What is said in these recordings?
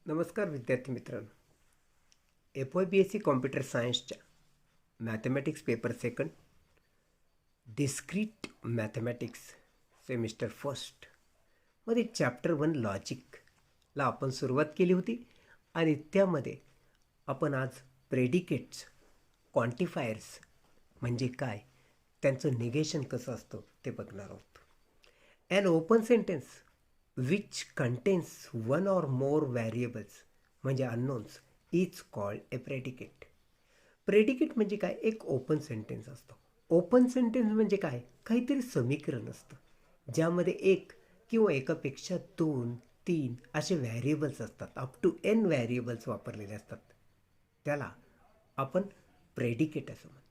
नमस्कार विद्यार्थी मित्रांनो. FYBSc कॉम्प्युटर सायन्सच्या mathematics paper second discrete mathematics semester first मध्ये चॅप्टर 1 लॉजिकला आपण सुरुवात केली होती आणि त्यामध्ये आपण आज प्रेडिकेट्स, क्वांटिफायर्स म्हणजे काय, त्यांचं निगेशन कसं असतं ते बघणार आहोत. An open sentence which contains one or more variables म्हणजे unknowns is called a predicate. Predicate म्हणजे काय? एक ओपन सेंटेन्स असतं. ओपन सेंटेन्स म्हणजे काय? काहीतरी समीकरण असतं ज्यामध्ये एक किंवा एकापेक्षा 2, 3 असे व्हॅरिएबल्स असतात. अप टू n व्हॅरिएबल्स वापरलेले असतात. त्याला आपण प्रेडिकेट असं म्हणतो.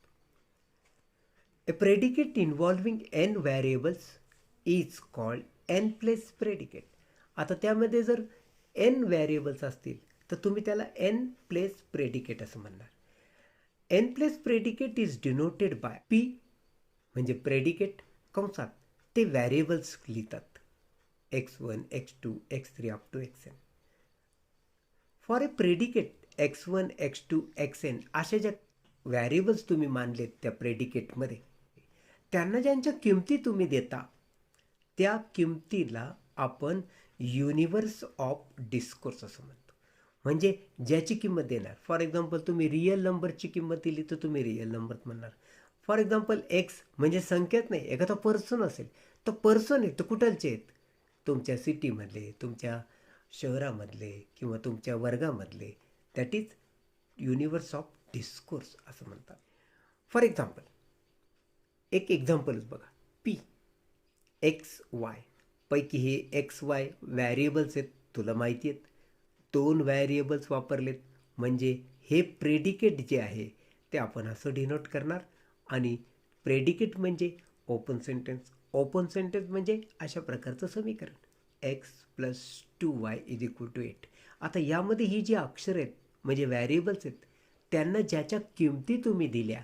A predicate involving n variables is called n plus predicate. आता त्यामध्ये जर n व्हॅरिएबल्स असतील तर तुम्ही त्याला n प्लस प्रेडिकेट असं म्हणणार. n plus predicate is denoted by p म्हणजे प्रेडिकेट कंसात ते व्हॅरिएबल्स लिहितात x1, x2, x3 up to xn. For a predicate x1, x2, xn अशा ज्या व्हॅरिएबल्स तुम्ही मानलेत त्या प्रेडिकेटमध्ये, त्यांना ज्यांच्या किमती तुम्ही देता त्या किमतीला आपण युनिवर्स ऑफ डिस्कोर्स असं म्हणतो. म्हणजे ज्याची किंमत देणार. फॉर एक्झाम्पल तुम्ही रिअल नंबरची किंमत दिली तर तुम्ही रिअल नंबर म्हणणार. फॉर एक्झाम्पल एक्स म्हणजे संख्याच नाही, एखादा पर्सन असेल तर पर्सन आहे तर कुठलचे आहेत? तुमच्या सिटीमधले, तुमच्या शहरामधले किंवा तुमच्या वर्गामधले. That is universe of discourse असं म्हणतात. फॉर एक्झाम्पल एक एक्झाम्पलच बघा. पी एक्स वाय पैकी हे एक्स वाय व्हॅरिएबल्स आहेत, तुला माहिती आहेत. 2 व्हॅरिएबल्स वापरलेत म्हणजे हे प्रेडिकेट जे आहे ते आपण असं डिनोट करणार. आणि प्रेडिकेट म्हणजे ओपन सेंटेन्स. ओपन सेंटेन्स म्हणजे अशा प्रकारचं समीकरण x + 2y = 8. आता यामध्ये ही जी अक्षर आहेत म्हणजे व्हॅरिएबल्स आहेत त्यांना ज्याच्या किमती तुम्ही दिल्या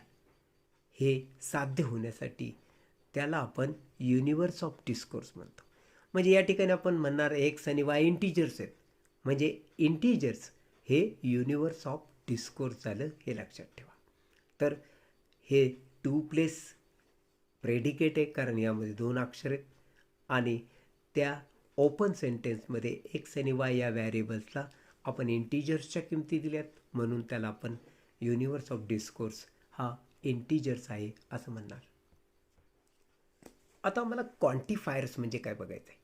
हे साध्य होण्यासाठी त्याला आपण युनिवर्स ऑफ डिस्कोर्स म्हणतो. म्हणजे या ठिकाणी आपण म्हणणार एक्स आणि वाय इंटिजर्स आहेत म्हणजे इंटिजर्स हे युनिवर्स ऑफ डिस्कोर्स झालं, हे लक्षात ठेवा. तर हे 2 प्लस प्रेडिकेट आहे कारण यामध्ये 2 अक्षर आहेत आणि त्या ओपन सेंटेन्समध्ये एक्स आणि वाय या व्हॅरिएबल्सला आपण इंटिजर्सच्या किमती दिल्यात म्हणून त्याला आपण युनिवर्स ऑफ डिस्कोर्स हा इंटिजर्स आहे असं म्हणणार. आता मला क्वांटिफायर्स म्हणजे काय बघायचं आहे.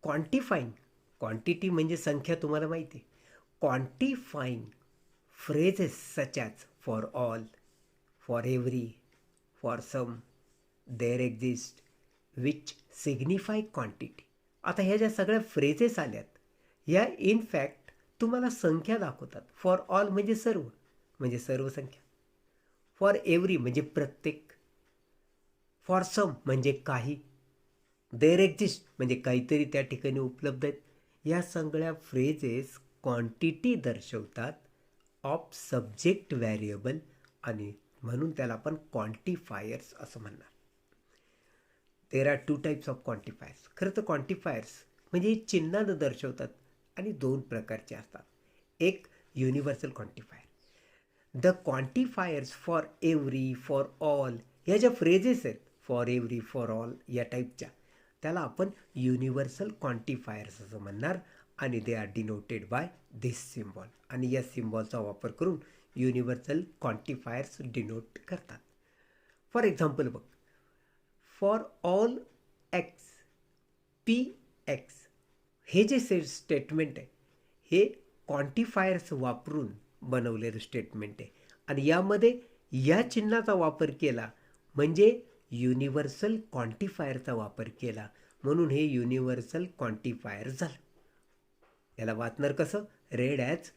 क्वांटिफाईंग, क्वांटिटी म्हणजे संख्या तुम्हाला माहिती आहे. Quantifying phrases such as for all, for every, for some, there exist, which signify quantity. आता ह्या ज्या सगळ्या फ्रेजेस आल्यात ह्या इन फॅक्ट तुम्हाला संख्या दाखवतात. फॉर ऑल म्हणजे सर्व, म्हणजे सर्व संख्या. फॉर एव्हरी म्हणजे प्रत्येक. फॉर सम म्हणजे काही. देअर एक्झिस्ट म्हणजे काहीतरी त्या ठिकाणी उपलब्ध आहेत. या सगळ्या फ्रेजेस क्वांटिटी दर्शवतात ऑफ सब्जेक्ट व्हॅरिएबल आणि म्हणून त्याला आपण क्वांटिफायर्स असं म्हणणार. There are 2 types of quantifiers. खरं तर क्वांटिफायर्स म्हणजे चिन्हानं दर्शवतात आणि 2 प्रकारचे असतात. एक universal quantifier. The quantifiers for every, for all ह्या ज्या फ्रेजेस आहेत फॉर एव्हरी, फॉर ऑल या टाईपच्या त्याला आपण युनिव्हर्सल क्वांटिफायर्स असं म्हणणार आणि they are denoted by this symbol. आणि या सिम्बॉलचा वापर करून युनिव्हर्सल क्वांटिफायर्स डिनोट करतात. फॉर एक्झाम्पल बघ, for all x P x हे जे स्टेटमेंट आहे हे क्वांटिफायर्स वापरून बनवलेलं स्टेटमेंट आहे आणि यामध्ये या चिन्हाचा वापर केला म्हणजे युनिव्हर्सल क्वांटिफायरचा वापर केला म्हणून हे युनिव्हर्सल क्वांटिफायर झालं. याला वाचणार कसं? Red as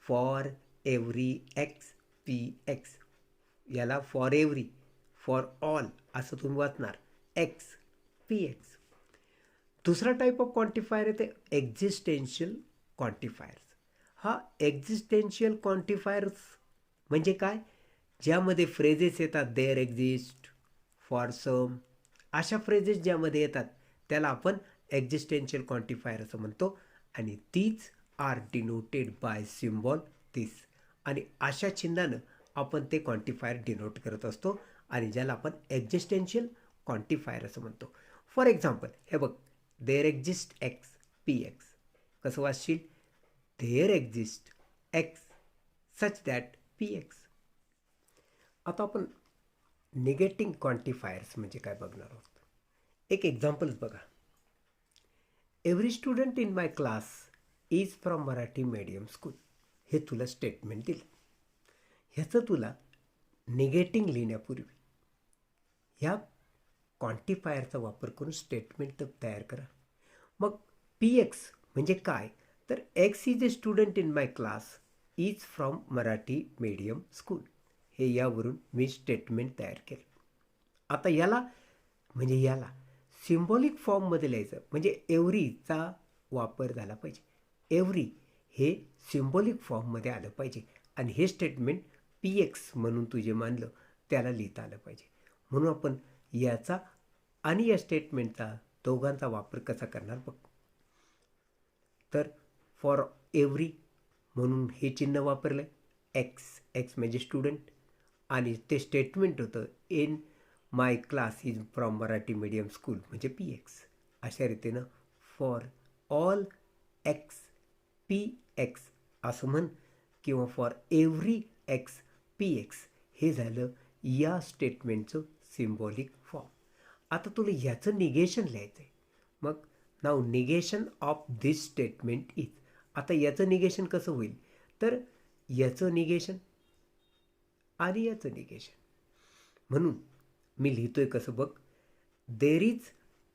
for every X P x. याला फॉर एव्हरी, फॉर ऑल असं तुम्ही वाचणार एक्स पी एक्स. दुसरा टाईप ऑफ क्वांटिफायर आहे ते एक्झिस्टेन्शियल क्वांटिफायर्स. हा एक्झिस्टेन्शियल क्वांटिफायर्स म्हणजे काय? ज्यामध्ये फ्रेजेस येतात देअर एक्झिस्ट, फॉर सम अशा फ्रेजेस ज्यामध्ये येतात त्याला आपण एक्झिस्टेन्शियल क्वांटिफायर असं म्हणतो आणि तीच आर डिनोटेड बाय सिम्बॉल दिस. आणि अशा चिन्हानं आपण ते क्वांटिफायर डिनोट करत असतो आणि ज्याला आपण एक्झिस्टेन्शियल क्वांटिफायर असं म्हणतो. फॉर एक्झाम्पल हे बघ, there exist X P X. कसं वाचशील? There exist X such that P X. आता आपण निगेटिंग क्वांटिफायर्स म्हणजे काय बघणार आहोत. एक एक्झाम्पल्स बघा. Every student in my class is from Marathi medium school. हे तुला स्टेटमेंट दिलं. ह्याचं तुला निगेटिंग लिहिण्यापूर्वी ह्या क्वांटिफायरचा वापर करून स्टेटमेंट तयार करा. मग पी एक्स म्हणजे काय? तर x is A student in my class is from Marathi medium school. हे यावरून मी स्टेटमेंट तयार केलं. आता याला सिम्बॉलिक फॉर्ममध्ये लिहायचं, म्हणजे एव्हरीचा वापर झाला पाहिजे. एव्हरी हे सिम्बॉलिक फॉर्ममध्ये आलं पाहिजे आणि हे स्टेटमेंट पी एक्स म्हणून तू जे मानलं त्याला लिहिता आलं पाहिजे. म्हणून आपण याचा आणि या स्टेटमेंटचा दोघांचा वापर कसा करणार बघ. तर फॉर एव्हरी म्हणून हे चिन्ह वापरलं एक्स. एक्स म्हणजे स्टुडंट आणि ते स्टेटमेंट होतं in my class is from Marathi medium school म्हणजे पी एक्स. अशा रीतीनं for all x P x असं म्हण किंवा for every X P x हे झालं या स्टेटमेंटचं सिम्बॉलिक फॉर्म. आता तुला ह्याचं निगेशन लिहायचं आहे. मग नाव negation of this statement is. आता याचं निगेशन कसं होईल? तर याचं निगेशन आणि याचं निगेशन. म्हणून मी लिहितोय कसं बघ. There is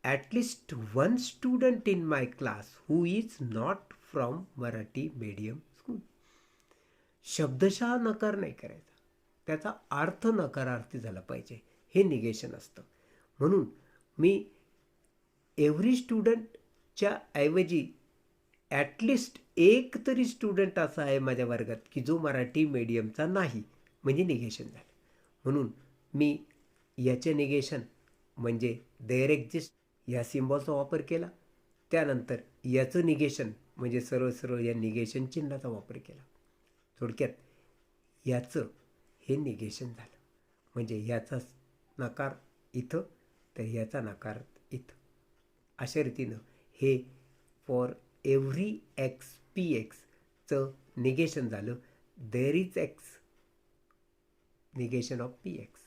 at least one student in my class who is not from Marathi medium school. शब्दशः नकार नाही करायचा, त्याचा अर्थ नकारार्थी झाला पाहिजे, हे निगेशन असतं. म्हणून मी एव्हरी स्टुडंटच्या ऐवजी ॲटलिस्ट एक तरी स्टुडंट असा आहे माझ्या वर्गात की जो मराठी मीडियमचा नाही, म्हणजे निगेशन झालं. म्हणून मी याचे निगेशन म्हणजे देअर एक्झिस्ट या सिम्बॉलचा वापर केला. त्यानंतर याचं निगेशन म्हणजे सरळ सरळ या निगेशन चिन्हाचा वापर केला. थोडक्यात याचं हे निगेशन झालं, म्हणजे याचा नकार इथं तर याचा नकार इथं. अशा रीतीनं हे फॉर एव्हरी एक्स पी एक्सचं निगेशन झालं. There is X negation of P X.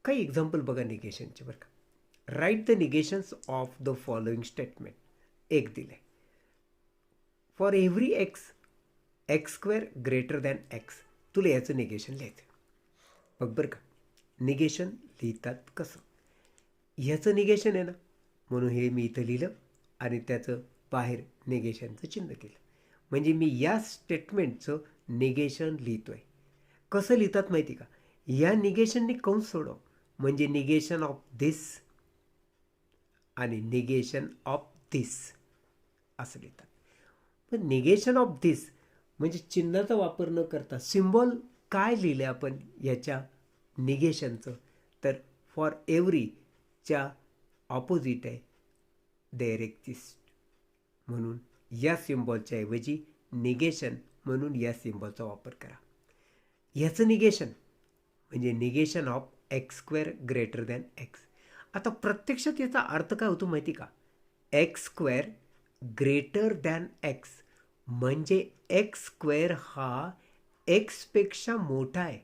काही एक्झाम्पल बघा निगेशनचे बरं का. Write the negations of the following statement. एक दिलं आहे for every x x square greater than X. तुला याचं निगेशन लिहायचं. बघ बरं का, निगेशन लिहितात कसं. ह्याचं निगेशन आहे ना, म्हणून हे मी इथं लिहिलं आणि त्याचं बाहेर निगेशनचं चिन्ह केलं. म्हणजे मी या स्टेटमेंटचं निगेशन लिहितो आहे. कसं लिहितात माहिती का? या निगेशनने कंस सोडव, म्हणजे निगेशन ऑफ दिस आणि निगेशन ऑफ दिस असं लिहितात. पण निगेशन ऑफ दिस म्हणजे चिन्हाचा वापर न करता सिम्बॉल काय लिहिलं आपण याच्या निगेशनचं, तर फॉर एव्हरीच्या ऑपोजिट आहे देअर एक्झिस्ट. म्हणून या सिम्बॉलच्या ऐवजी निगेशन म्हणून या सिम्बॉलचा वापर करा. ह्याचं निगेशन म्हणजे negation of x square greater than x. आता प्रत्यक्षात याचा अर्थ काय होतो माहिती का? X square greater than x म्हणजे एक्स स्क्वेअर हा एक्सपेक्षा मोठा आहे.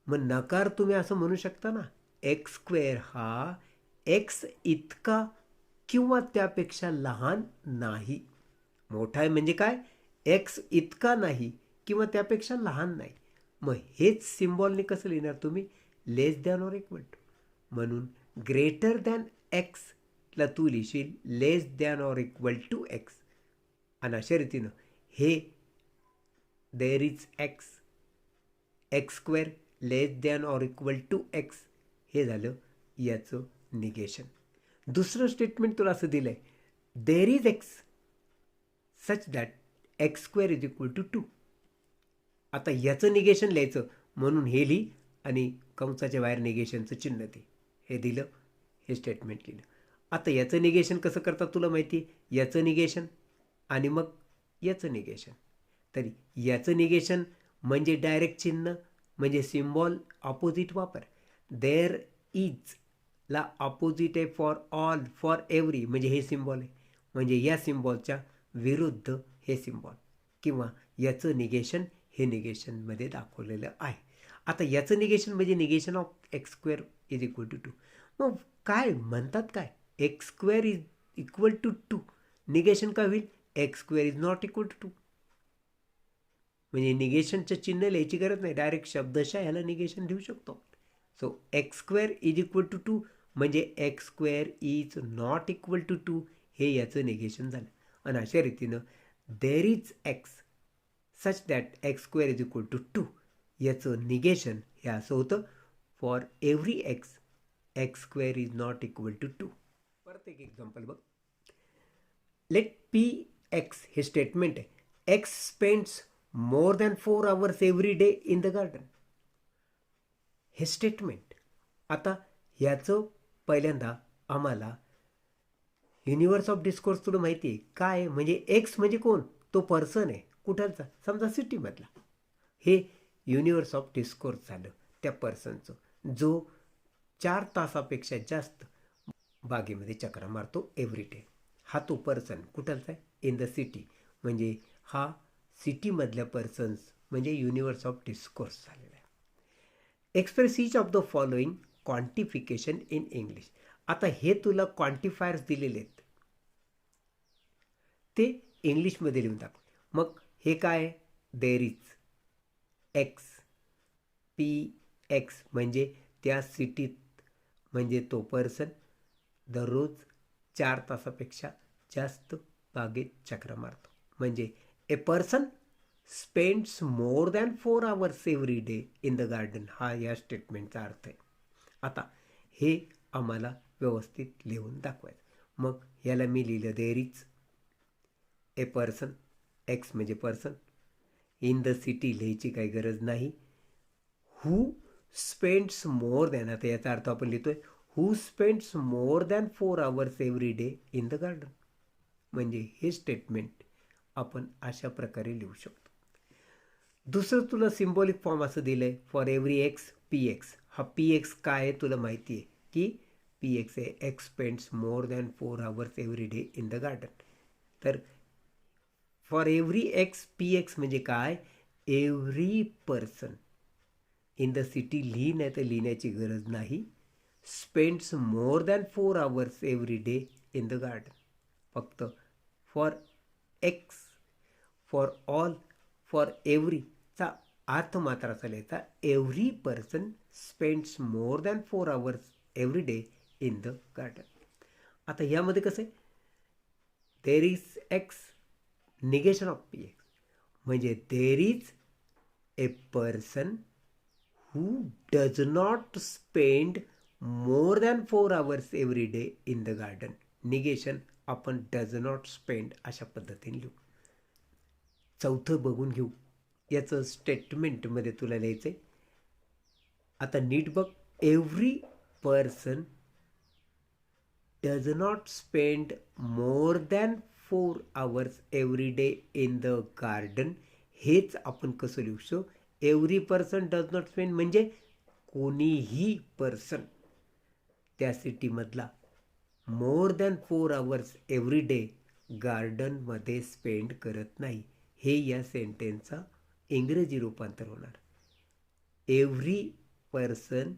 मग नकार तुम्ही असं म्हणू शकता ना, एक्स स्क्वेअर हा एक्स इतका किंवा त्यापेक्षा लहान नाही. मोठा आहे म्हणजे काय? एक्स इतका नाही किंवा त्यापेक्षा लहान नाही. मग हेच सिम्बॉलने कसं लिहिणार तुम्ही? Less than or equal to. म्हणून ग्रेटर दॅन एक्सला तू लिहिशील less than or equal to X. आणि अशा रीतीनं हे there is X x square less than or equal to X हे झालं याचं निगेशन. दुसरं स्टेटमेंट तुला असं दिलं आहे, there is x such that x square is equal to 2. आता याचं निगेशन लिहायचं, म्हणून हे लिही आणि कंसाच्या बाहेर निगेशनचं चिन्ह दे. हे दिलं, हे स्टेटमेंट लिहिलं. आता याचं निगेशन कसं करतात तुला माहिती आहे, याचं निगेशन आणि मग याचं निगेशन. तर याचं निगेशन म्हणजे डायरेक्ट चिन्ह म्हणजे सिम्बॉल ऑपोजिट वापर. देअर इज ला ऑपोजिट आहे फॉर ऑल फॉर एव्हरी म्हणजे हे सिम्बॉल आहे, म्हणजे या सिम्बॉलच्या विरुद्ध हे सिम्बॉल, किंवा याचं निगेशन हे निगेशनमध्ये दाखवलेलं आहे. आता याचं निगेशन म्हणजे negation of x square is equal to 2. मग काय म्हणतात, काय x square is equal to 2 negation काय होईल, x square is not equal to 2. म्हणजे निगेशनचं चिन्ह लिहायची गरज नाही, डायरेक्ट शब्दशः ह्याला निगेशन लिहू शकतो. So x square is equal to 2 म्हणजे x square is not equal to 2 हे याचं निगेशन झालं. आणि अशा रीतीनं there is x such that x square is equal to 2 याचं निगेशन हे असं होतं, for every x x square is not equal to 2. परत एक एक्झाम्पल बघ. लेट पी एक्स हे स्टेटमेंट आहे, x spends more than 4 hours every day in the garden. हे स्टेटमेंट. आता ह्याचं पहिल्यांदा आम्हाला युनिव्हर्स ऑफ डिस्कोर्स तुला माहिती आहे काय, म्हणजे एक्स म्हणजे कोण, तो पर्सन आहे कुठलचा, समजा सिटीमधला. हे युनिव्हर्स ऑफ डिस्कोर्स झालं त्या पर्सनचं जो 4 तासापेक्षा जास्त बागेमध्ये चक्रा मारतो एव्हरी डे. हा तो पर्सन कुठलचा आहे, इन द सिटी, म्हणजे हा सिटीमधल्या पर्सन्स म्हणजे युनिव्हर्स ऑफ डिस्कोर्स झालेला आहे. Express each of the following quantification in English. आता हे तुला क्वांटिफायर्स दिलेले आहेत, ते इंग्लिशमध्ये लिहून टाक. मग हे काय, there is x P x म्हणजे त्या सिटीत, म्हणजे तो पर्सन दररोज 4 तासापेक्षा जास्त बागेत चक्र मारतो. म्हणजे a person spends more than 4 hours every day in the garden, हा या स्टेटमेंटचा अर्थ आहे. आता हे आम्हाला व्यवस्थित लिहून दाखवायचं. मग याला मी लिहिलं, there is a person, x म्हणजे पर्सन, इन द सिटी लिहायची काही गरज नाही, हू स्पेंड्स मोर दॅन, आता याचा अर्थ आपण लिहितोय, who spends more than 4 hours every day in the garden. म्हणजे हे स्टेटमेंट आपण अशा प्रकारे लिहू शकतो. दुसरं तुला सिम्बॉलिक फॉर्म असं दिलं आहे, for every X P X. हा पी एक्स काय आहे तुला माहिती आहे की पी एक्स आहे, x spends more than 4 hours every day in the garden. तर for every X P x म्हणजे काय, every person in the city, लिही नाही तर लिहिण्याची गरज नाही, spends more than 4 hours every day in the garden. फक्त for X, for all, for एव्हरीचा अर्थ मात्र असा लिहायचा, every person spends more than 4 hours every day in the garden. आता ह्यामध्ये कसं आहे, there is X negation of P x म्हणजे there is a person who does not spend more than 4 hours every day in the garden. Negation आपण does not spend अशा पद्धतीने लिहू. चौथं बघून घेऊ, याचं स्टेटमेंटमध्ये तुला लिहायचं आहे. आता नीट बघ, every person does not spend more than 4 hours every day in the garden. हेच आपण कसं लिहू शकतो, every person does not spend म्हणजे कोणीही पर्सन त्या सिटीमधला more than 4 hours every day गार्डनमध्ये स्पेंड करत नाही. हे या सेंटेन्सचा इंग्रजी रूपांतर होणार. Every person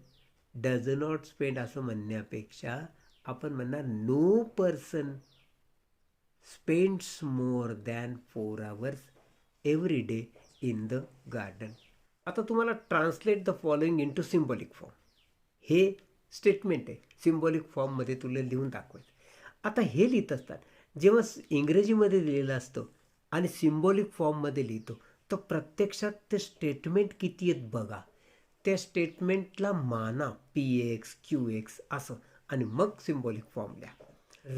does not spend असं म्हणण्यापेक्षा आपण म्हणणार no person spends more than 4 hours every day in the garden. आता तुम्हाला translate the following into symbolic form, हे स्टेटमेंट आहे, सिम्बॉलिक फॉर्ममध्ये तुला लिहून दाखवायचं. आता हे लिहित असतात जेव्हा इंग्रजीमध्ये लिहिलेलं असतं आणि सिम्बॉलिक फॉर्ममध्ये लिहितो, तर प्रत्यक्षात ते स्टेटमेंट किती आहेत बघा. त्या स्टेटमेंटला माना पी एक्स क्यू एक्स असं, आणि मग सिम्बॉलिक फॉर्म लिहा.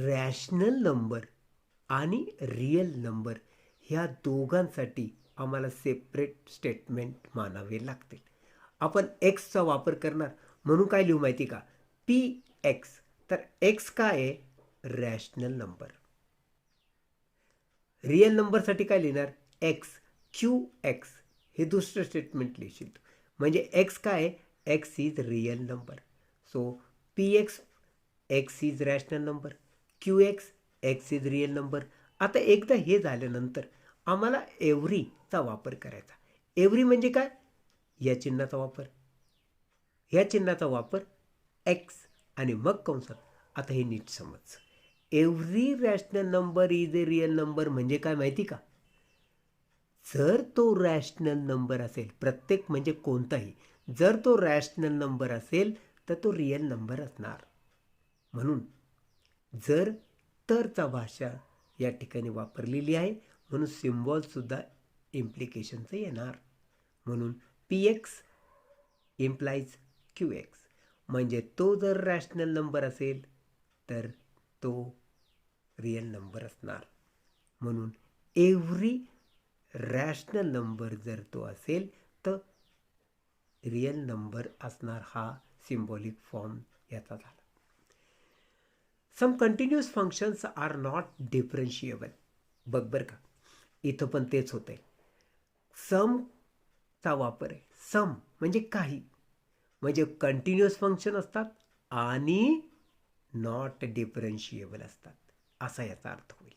रॅशनल नंबर आणि रिअल नंबर ह्या दोघांसाठी आम्हाला सेपरेट स्टेटमेंट मानावे लागतील. आपण एक्सचा वापर करणार म्हणून काय लिहू माहिती का, पी एक्स. तर एक्स काय आहे, रॅशनल नंबर. रिअल नंबरसाठी काय लिहिणार? एक्स, क्यू एक्स हे दुसरं स्टेटमेंट लिहिशील. म्हणजे एक्स काय आहे? X is real number. So P x, x is rational number. Q x, x is real number. आता एकदा हे झाल्यानंतर आम्हाला एव्हरीचा वापर करायचा. एव्हरी म्हणजे काय? या चिन्हाचा वापर, ह्या चिन्हाचा वापर एक्स आणि मग कंसात. आता हे नीट समज. Every rational number is a real number म्हणजे काय माहिती का? जर तो रॅशनल नंबर असेल, प्रत्येक म्हणजे कोणताही, जर तो रॅशनल नंबर असेल तर तो रिअल नंबर असणार. म्हणून जर तरचा भाषा या ठिकाणी वापरलेली आहे, म्हणून सिम्बॉलसुद्धा इम्प्लिकेशनचं येणार. म्हणून P x implies Q x. म्हणजे तो जर रॅशनल नंबर असेल तर तो रिअल नंबर असणार. म्हणून एव्हरी रॅशनल नंबर जर तो असेल तर रिअल नंबर असणार. हा सिम्बॉलिक फॉर्म याचा झाला. सम कंटिन्युअस फंक्शन्स आर नॉट डिफरन्शिएबल. बघ बरं का, इथं पण तेच होतं आहे. समचा वापर आहे. सम म्हणजे काही, म्हणजे कंटिन्युअस फंक्शन असतात आणि नॉट डिफरन्शिएबल असतात, असा याचा अर्थ होईल.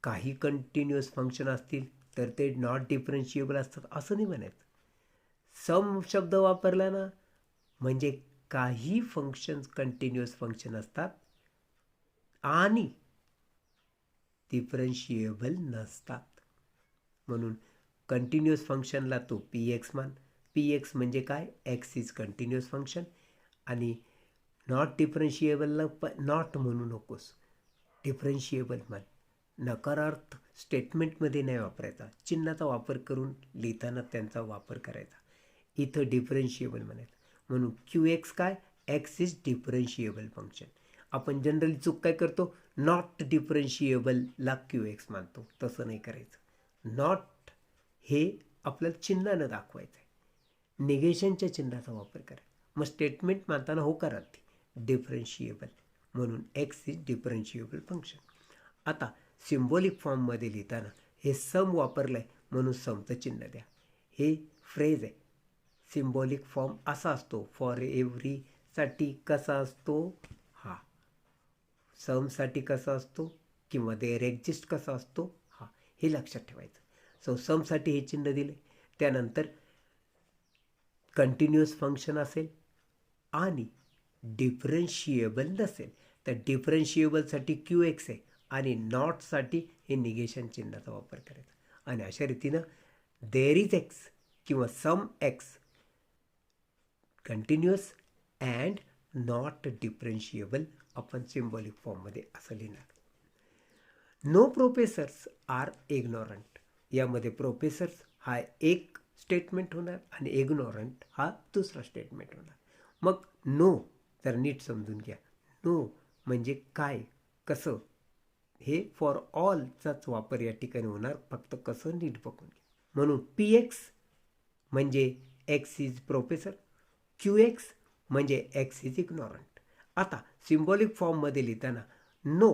काही कंटिन्युअस फंक्शन असतील तर ते नॉट डिफरन्शिएबल असतात असं नाही म्हणायचं. सम शब्द वापरला ना म्हणजे काही फंक्शन्स कंटिन्युअस फंक्शन असतात आणि डिफरन्शिएबल नसतात. म्हणून कंटिन्युअस फंक्शनला तो पी एक्स मान. पी एक्स म्हणजे काय? X is continuous function. आणि नॉट डिफरन्शिएबलला नॉट म्हणू नकोस, डिफरन्शिएबल मान. नकारार्थ स्टेटमेंटमध्ये नाही वापरायचा, चिन्हाचा वापर करून लिहिताना त्यांचा वापर करायचा. इथं डिफरन्शिएबल म्हणायचं. म्हणून क्यू एक्स काय? X is differentiable function. आपण जनरली चूक काय करतो? नॉट डिफरन्शिएबलला क्यू एक्स मानतो. तसं नाही करायचं. नॉट हे आपल्याला चिन्हानं दाखवायचं आहे, निगेशनच्या चिन्हाचा वापर करा. मग स्टेटमेंट मानताना होकारार्थी डिफरन्शिएबल. म्हणून एक्स इज डिफरन्शिएबल फंक्शन. आता सिम्बॉलिक फॉर्ममध्ये लिहिताना हे सम वापरलं आहे म्हणून समचं चिन्ह द्या. हे फ्रेज आहे. सिम्बॉलिक फॉर्म असा असतो. फॉर एव्हरीसाठी कसा असतो? हा. समसाठी कसा असतो किंवा देअर एक्झिस्ट कसा असतो? हा. हे लक्षात ठेवायचं. सो समसाठी हे चिन्ह दिले. त्यानंतर कंटिन्युअस फंक्शन असेल आणि डिफरन्शिएबल नसेल तर डिफरन्शिएबलसाठी क्यू एक्स आहे आणि नॉटसाठी हे निगेशन चिन्हाचा वापर करायचा. आणि अशा रीतीनं देअर इज एक्स किंवा some x continuous and not differentiable आपण सिम्बॉलिक फॉर्ममध्ये असं लिहिणार. No professors are ignorant. यामध्ये प्रोफेसर्स हा एक स्टेटमेंट होणार आणि इग्नोरंट हा दुसरा स्टेटमेंट होणार. मग नो तर नीट समजून घ्या. नो म्हणजे काय, कसं, हे फॉर ऑलचाच वापर या ठिकाणी होणार. फक्त कसं नीट बघून घ्या. म्हणून पी एक्स म्हणजे x is professor, Q x म्हणजे एक्स इज इग्नोरंट. आता सिम्बॉलिक फॉर्ममध्ये लिहिताना नो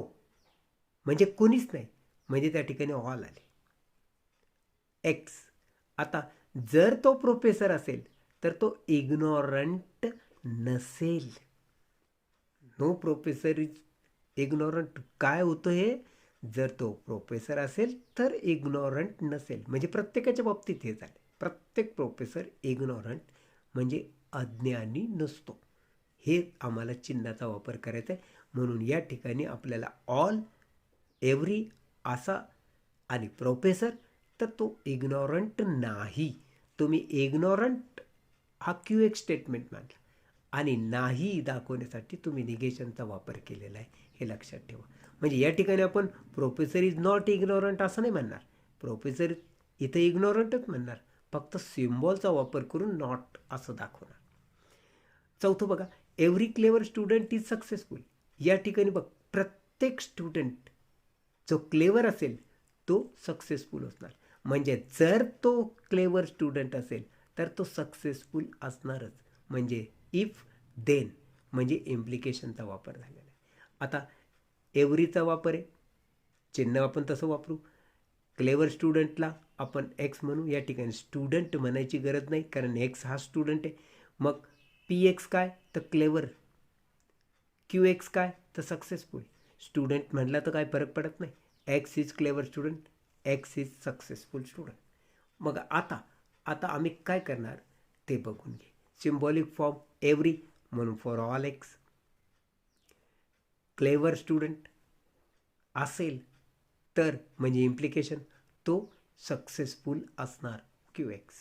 म्हणजे कोणीच नाही, म्हणजे त्या ठिकाणी ऑल आले. एक्स. आता जर तो प्रोफेसर असेल तर तो इग्नोरंट नसेल. No professor is ignorant. काय होतं हे? जर तो प्रोफेसर असेल तर इग्नोरंट नसेल. म्हणजे प्रत्येकाच्या बाबतीत हे झाले. प्रत्येक प्रोफेसर इग्नोरंट म्हणजे अज्ञानी नसतो. हे आम्हाला चिन्हाचा वापर करायचा आहे. म्हणून या ठिकाणी आपल्याला ऑल, एव्हरी असा आणि प्रोफेसर तर तो इग्नोरंट नाही. तुम्ही इग्नोरंट हा क्यू एक स्टेटमेंट मानला आणि नाही दाखवण्यासाठी तुम्ही निगेशनचा वापर केलेला आहे, हे लक्षात ठेवा. म्हणजे या ठिकाणी आपण प्रोफेसर इज नॉट इग्नोरंट असं नाही म्हणणार. प्रोफेसर इथं इग्नोरंटच म्हणणार, फक्त सिम्बॉलचा वापर करून नॉट असं दाखवणार. चौथं बघा, every clever student is successful. या ठिकाणी बघ, प्रत्येक स्टुडंट जो क्लेवर असेल तो सक्सेसफुल असणार. म्हणजे जर तो क्लेवर स्टुडंट असेल तर तो सक्सेसफुल असणारच. म्हणजे इफ देन म्हणजे इम्प्लिकेशनचा वापर झालेला आहे. आता एव्हरीचा वापर आहे, चिन्ह आपण तसं वापरू. क्लेवर स्टुडंटला आपण एक्स म्हणू. या ठिकाणी स्टुडंट म्हणायची गरज नाही, कारण एक्स हा स्टुडंट आहे. मग पी एक्स काय तर क्लेवर, क्यू एक्स काय तर सक्सेसफुल. स्टुडंट म्हटला तर काय फरक पडत नाही. X is clever student, x is successful student. मग आता आम्ही काय करणार ते बघून घे. सिम्बॉलिक फॉर्म एव्हरी म्हणून for all x. Clever student असेल तर म्हणजे इम्प्लिकेशन तो सक्सेसफुल असणार क्यू एक्स.